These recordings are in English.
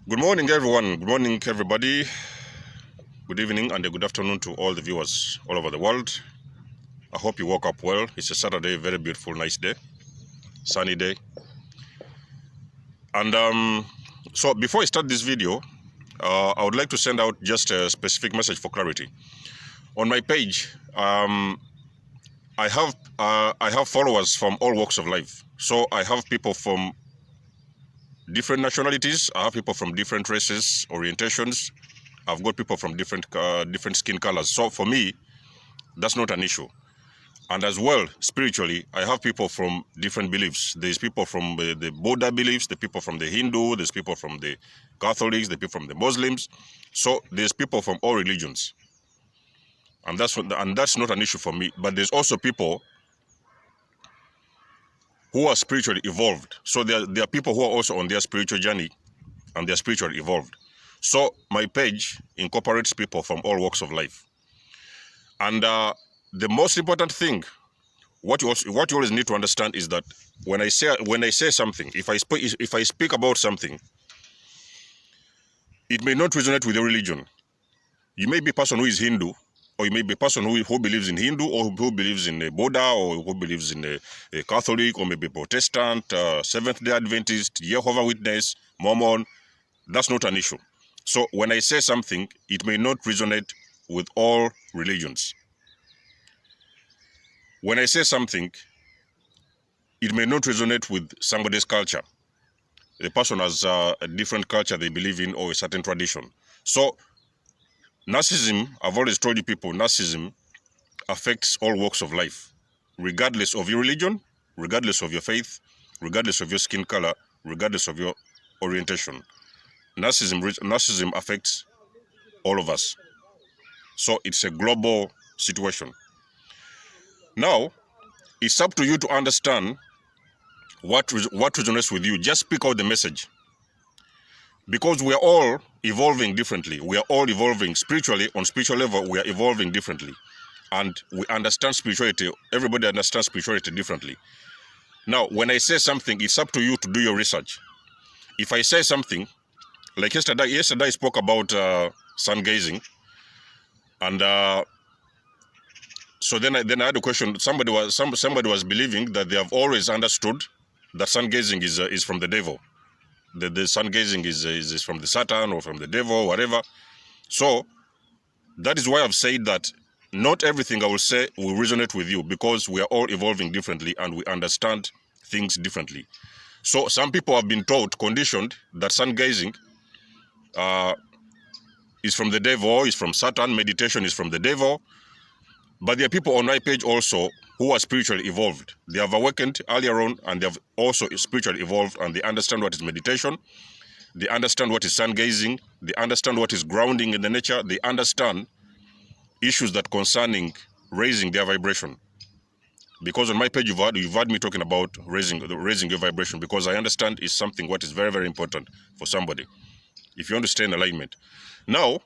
Good morning, everyone. Good morning, everybody. Good evening and a good afternoon to all the viewers all over the world. I hope you woke up well. It's a Saturday, very beautiful, nice day, sunny day. And so before I start this video, I would like to send out just a specific message for clarity. On my page, I have followers from all walks of life. So I have people from different nationalities. I have people from different races, orientations. I've got people from different skin colors. So for me, that's not an issue. And as well, spiritually, I have people from different beliefs. There's people from the Buddha beliefs, the people from the Hindu, there's people from the Catholics, the people from the Muslims. So there's people from all religions. And that's not an issue for me. But there's also people who are spiritually evolved. So there are people who are also on their spiritual journey and they're spiritually evolved. So my page incorporates people from all walks of life. And the most important thing, what you always need to understand is that when I say something, if I speak about something, it may not resonate with your religion. You may be a person who is Hindu, or you may be a person who believes in Hindu, or who believes in a Buddha, or who believes in a Catholic, or maybe Protestant, Seventh-day Adventist, Jehovah's Witness, Mormon. That's not an issue. So when I say something, it may not resonate with all religions. When I say something, it may not resonate with somebody's culture. The person has a different culture they believe in or a certain tradition. So narcissism, I've always told you people, narcissism affects all walks of life, regardless of your religion, regardless of your faith, regardless of your skin color, regardless of your orientation. Narcissism affects all of us. So it's a global situation. Now, it's up to you to understand what resonates with you. Just speak out the message. Because we are all evolving differently. We are all evolving spiritually. On spiritual level, we are evolving differently. And we understand spirituality. Everybody understands spirituality differently. Now, when I say something, it's up to you to do your research. If I say something, like yesterday I spoke about sun gazing. And so then I had a question. Somebody was believing that they have always understood that sun gazing is from the devil. The sun gazing is from the Satan or from the devil, whatever. So that is why I've said that not everything I will say will resonate with you, because we are all evolving differently and we understand things differently. So some people have been taught, conditioned, that sun gazing is from the devil, is from Satan, meditation is from the devil. But there are people on my page also who are spiritually evolved. They have awakened earlier on and they have also spiritually evolved, and they understand what is meditation. They understand what is sun gazing. They understand what is grounding in the nature. They understand issues that concerning raising their vibration. Because on my page you've heard me talking about raising your vibration, because I understand it's something what is very, very important for somebody if you want to stay in alignment. Now,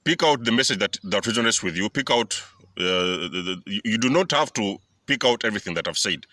pick out the message that resonates with you. Pick out, you do not have to pick out everything that I've said,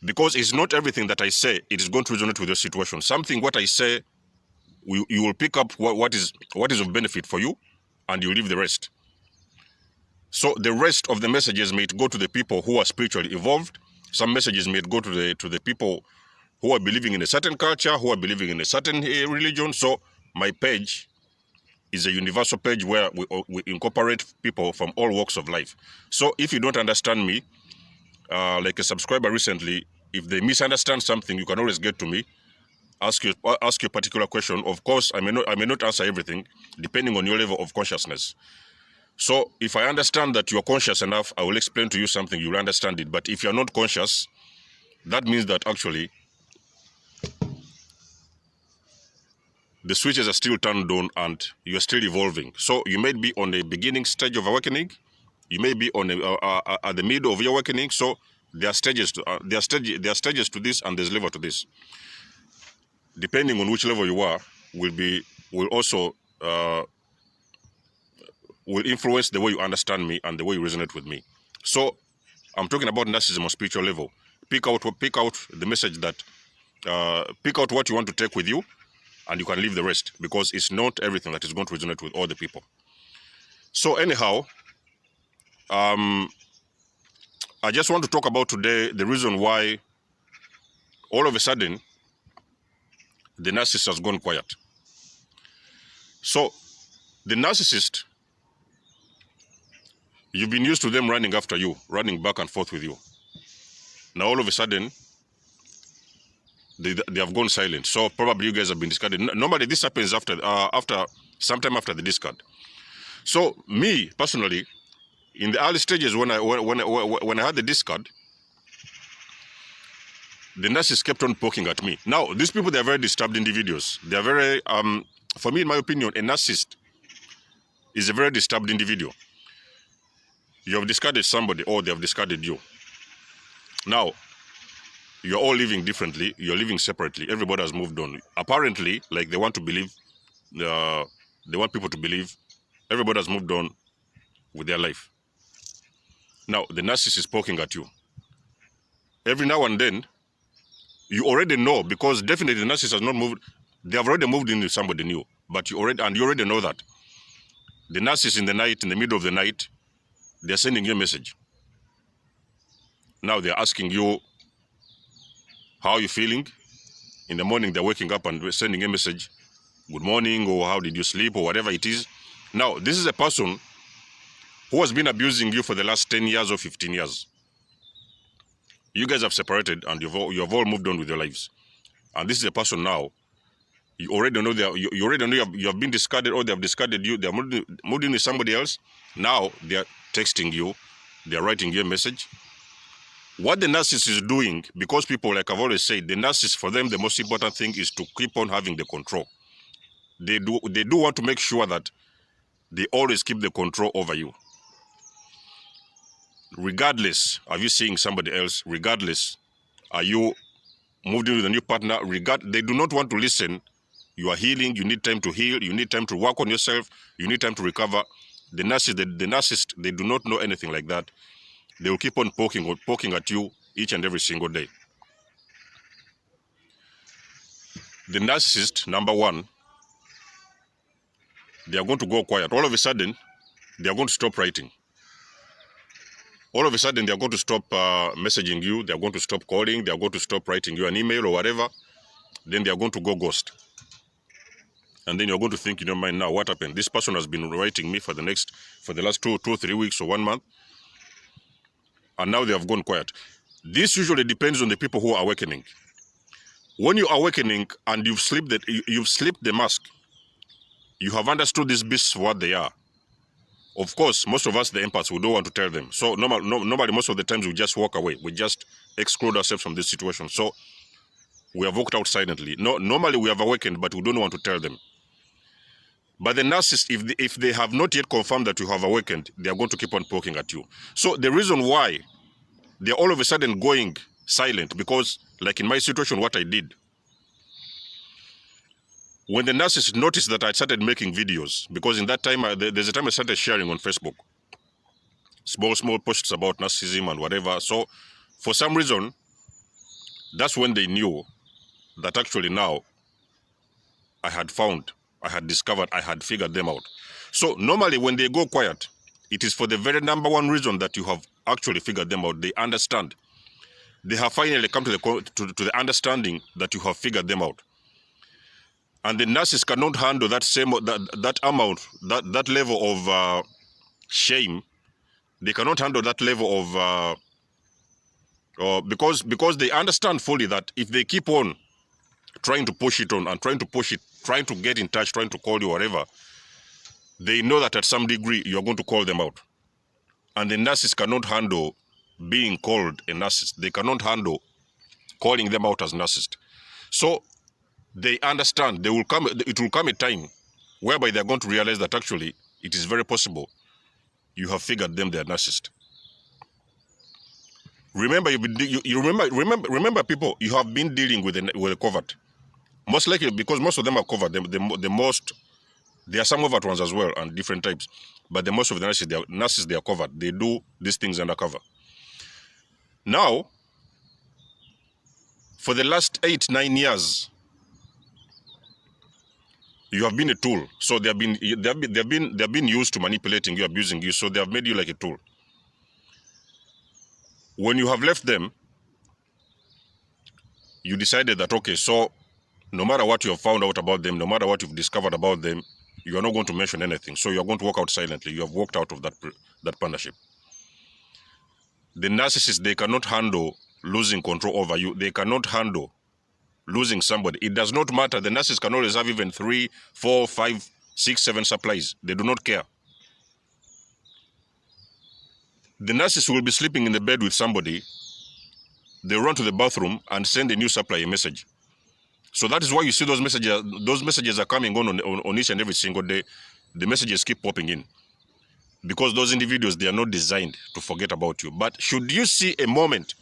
because it's not everything that I say it is going to resonate with your situation. Something what I say, you will pick up what is of benefit for you, and you leave the rest. So the rest of the messages may go to the people who are spiritually evolved. Some messages may go to the people who are believing in a certain culture, who are believing in a certain religion. So my page is a universal page where we incorporate people from all walks of life. So if you don't understand me, like a subscriber recently, if they misunderstand something, you can always get to me, ask you a particular question. Of course, I may not answer everything, depending on your level of consciousness. So if I understand that you are conscious enough, I will explain to you something, you'll understand it. But if you're not conscious, that means that actually the switches are still turned on and you're still evolving. So you may be on the beginning stage of awakening, you may be on at the middle of your awakening. So there are stages to stages to this, and there's level to this. Depending on which level you are, will also will influence the way you understand me and the way you resonate with me. So I'm talking about narcissism on spiritual level. Pick out the message that Pick out what you want to take with you, and you can leave the rest, because it's not everything that is going to resonate with all the people. So anyhow, I just want to talk about today the reason why all of a sudden the narcissist has gone quiet. So the narcissist, you've been used to them running after you, running back and forth with you. Now all of a sudden, they have gone silent. So probably you guys have been discarded. Normally this happens after sometime after the discard. So me personally, in the early stages when I had the discard, the narcissist kept on poking at me. Now these people, they are very disturbed individuals. They are very for me, in my opinion, a narcissist is a very disturbed individual. You have discarded somebody, or they have discarded you. Now you're all living differently. You're living separately. Everybody has moved on. Apparently, like they want to believe, they want people to believe everybody has moved on with their life. Now, the narcissist is poking at you. Every now and then, you already know, because definitely the narcissist has not moved. They have already moved into somebody new. But you already know that. The narcissist in the night, in the middle of the night, they're sending you a message. Now they're asking you, how are you feeling? In the morning, they're waking up and sending a message, good morning, or how did you sleep, or whatever it is. Now, this is a person who has been abusing you for the last 10 years or 15 years. You guys have separated and you have all moved on with your lives. And this is a person now, you already know you have been discarded, or they have discarded you, they have moved in with somebody else. Now they are texting you, they are writing you a message. What the narcissist is doing, because people, like I've always said, the narcissist, for them, the most important thing is to keep on having the control. They do want to make sure that they always keep the control over you. Regardless, are you seeing somebody else? Regardless, are you moved in with a new partner? They do not want to listen. You are healing. You need time to heal. You need time to work on yourself. You need time to recover. The narcissist, they do not know anything like that. They will keep on poking at you each and every single day. The narcissist, number one, they are going to go quiet. All of a sudden, they are going to stop writing. All of a sudden, they are going to stop messaging you. They are going to stop calling. They are going to stop writing you an email or whatever. Then they are going to go ghost. And then you're going to think in your mind, now, what happened? This person has been writing me for the last 2 or 3 weeks or 1 month. And now they have gone quiet. This usually depends on the people who are awakening. When you're awakening and you've slipped the mask, you have understood these beasts for what they are. Of course, most of us, the empaths, we don't want to tell them. So normally, most of the times, we just walk away. We just exclude ourselves from this situation. So we have walked out silently. Normally, we have awakened, but we don't want to tell them. But the narcissist, if they have not yet confirmed that you have awakened, they are going to keep on poking at you. So the reason why they're all of a sudden going silent, because like in my situation, what I did, when the narcissist noticed that I started making videos, because in that time, there's a time I started sharing on Facebook, small posts about narcissism and whatever. So for some reason, that's when they knew that actually now I had discovered, I had figured them out. So normally when they go quiet, it is for the very number one reason that you have actually figured them out. They understand. They have finally come to the understanding that you have figured them out. And the narcissist cannot handle that amount, that level of shame. They cannot handle that level of because they understand fully that if they keep on trying to push it on and trying to get in touch, trying to call you, whatever, they know that at some degree you're going to call them out. And the narcissist cannot handle being called a narcissist. They cannot handle calling them out as narcissist. So they understand. It will come a time whereby they're going to realize that actually it is very possible you have figured them they're narcissist. Remember, remember, people, you have been dealing with a covert. Most likely, because most of them are covered. There are some overt ones as well, and different types. But the most of the narcissists, they are covered. They do these things undercover. Now, For the last 8-9 years, you have been a tool. So they have been used to manipulating you, abusing you. So they have made you like a tool. When you have left them, you decided that, okay, so no matter what you have found out about them, no matter what you've discovered about them, you are not going to mention anything. So you are going to walk out silently. You have walked out of that partnership. The narcissists, they cannot handle losing control over you. They cannot handle losing somebody. It does not matter. The narcissists can always have even 3, 4, 5, 6, 7 supplies. They do not care. The narcissist will be sleeping in the bed with somebody. They run to the bathroom and send a new supply a message. So that is why you see those messages. Those messages are coming on each and every single day. The messages keep popping in. Because those individuals, they are not designed to forget about you. But should you see a moment,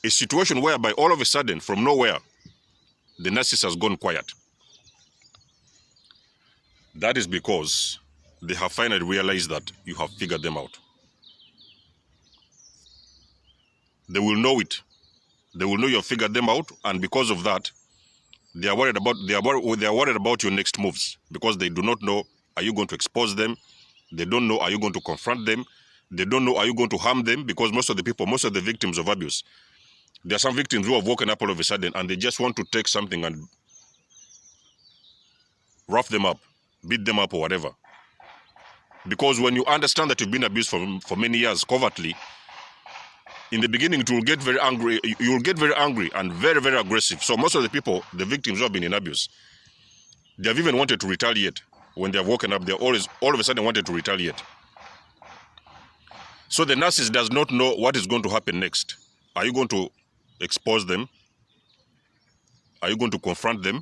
a situation whereby all of a sudden, from nowhere, the narcissist has gone quiet, that is because they have finally realized that you have figured them out. They will know it. They will know you have figured them out, and because of that, they are worried about your next moves, because they do not know, are you going to expose them? They don't know, are you going to confront them? They don't know, are you going to harm them? Because most of the victims of abuse, there are some victims who have woken up all of a sudden and they just want to take something and rough them up, beat them up or whatever. Because when you understand that you've been abused for many years covertly, in the beginning it will get very angry. You will get very angry and very, very aggressive. So most of the people, the victims who have been in abuse, they have even wanted to retaliate. When they have woken up, they always all of a sudden wanted to retaliate. So the narcissist does not know what is going to happen next. Are you going to expose them? Are you going to confront them?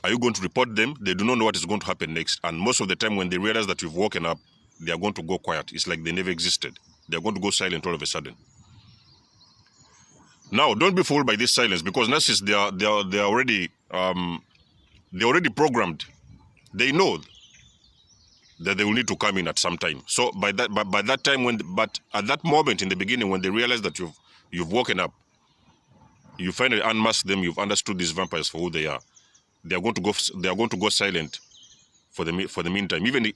Are you going to report them? They do not know what is going to happen next. And most of the time when they realize that you've woken up, they are going to go quiet. It's like they never existed. They are going to go silent all of a sudden. Now, don't be fooled by this silence, because narcissists, they are already they're already programmed. They know that they will need to come in at some time. So by that time, but at that moment in the beginning, when they realize that you've woken up, you finally unmask them. You've understood these vampires for who they are. They are going to go silent for the meantime. Even a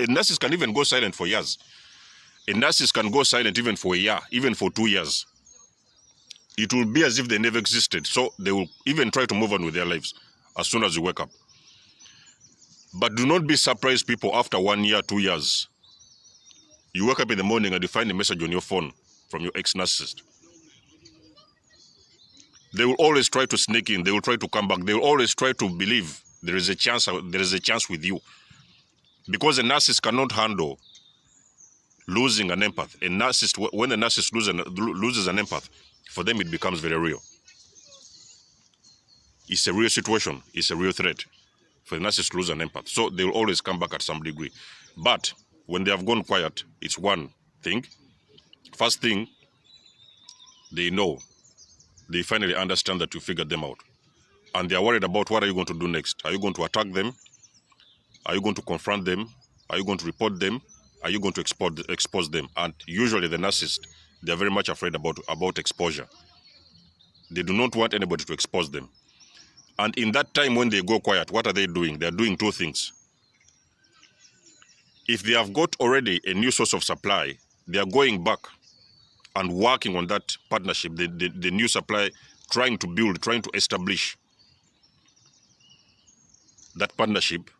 narcissist can even go silent for years. A narcissist can go silent even for a year, even for 2 years. It will be as if they never existed. So they will even try to move on with their lives as soon as you wake up. But do not be surprised, people, after 1 year, 2 years. You wake up in the morning and you find a message on your phone from your ex-narcissist. They will always try to sneak in. They will try to come back. They will always try to believe there is a chance with you. Because a narcissist cannot handle losing an empath. When a narcissist loses an empath, for them it becomes very real. It's a real situation. It's a real threat for the narcissist to lose an empath. So they will always come back at some degree. But when they have gone quiet, it's one thing. First thing, they know. They finally understand that you figured them out. And they are worried about, what are you going to do next? Are you going to attack them? Are you going to confront them? Are you going to report them? Are you going to expose them? And usually the narcissist, they are very much afraid about exposure. They do not want anybody to expose them. And in that time when they go quiet, what are they doing? They are doing two things. If they have got already a new source of supply, they are going back and working on that partnership, the new supply, trying to establish that partnership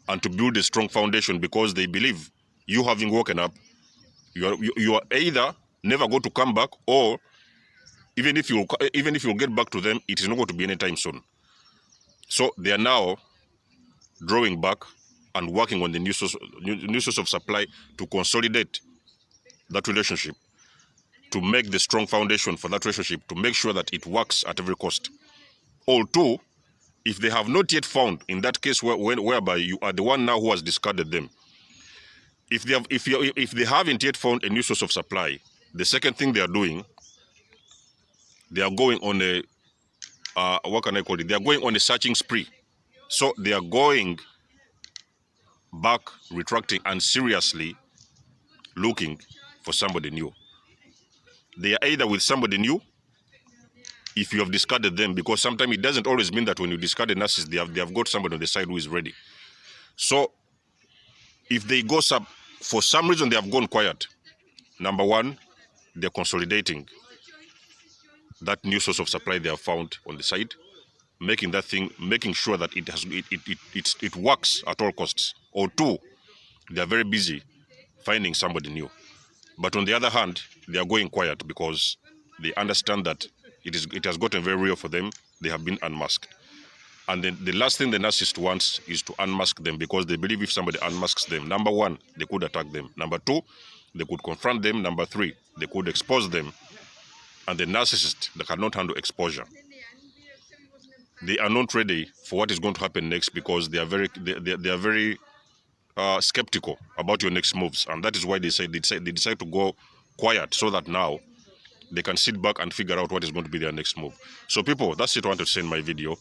and to build a strong foundation, because they believe you having woken up, you are either never going to come back, or even if you get back to them, it is not going to be anytime soon. So they are now drawing back and working on the new source of supply to consolidate that relationship, to make the strong foundation for that relationship, to make sure that it works at every cost. Although, if they have not yet found, in that case whereby you are the one now who has discarded them, if they haven't yet found a new source of supply, the second thing they are doing, they are going on a what can I call it? They are going on a searching spree. So they are going back, retracting, and seriously looking for somebody new. They are either with somebody new, if you have discarded them, because sometimes it doesn't always mean that when you discard a narcissist, they have got somebody on the side who is ready. So if they go for some reason they have gone quiet, number one, they're consolidating that new source of supply they have found on the side, making sure that it works at all costs. Or two, they are very busy finding somebody new. But on the other hand, they are going quiet because they understand that it has gotten very real for them. They have been unmasked. And then the last thing the narcissist wants is to unmask them, because they believe if somebody unmasks them, number one, they could attack them. Number two, they could confront them. Number three, they could expose them. And the narcissist, they cannot handle exposure. They are not ready for what is going to happen next, because they are very skeptical about your next moves, and that is why they decide to go quiet, so that now they can sit back and figure out what is going to be their next move. So people, that's it I wanted to say in my video.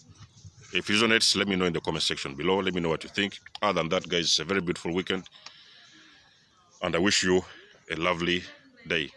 If it resonates, let me know in the comment section below. Let me know what you think. Other than that, guys, it's a very beautiful weekend, and I wish you a lovely day.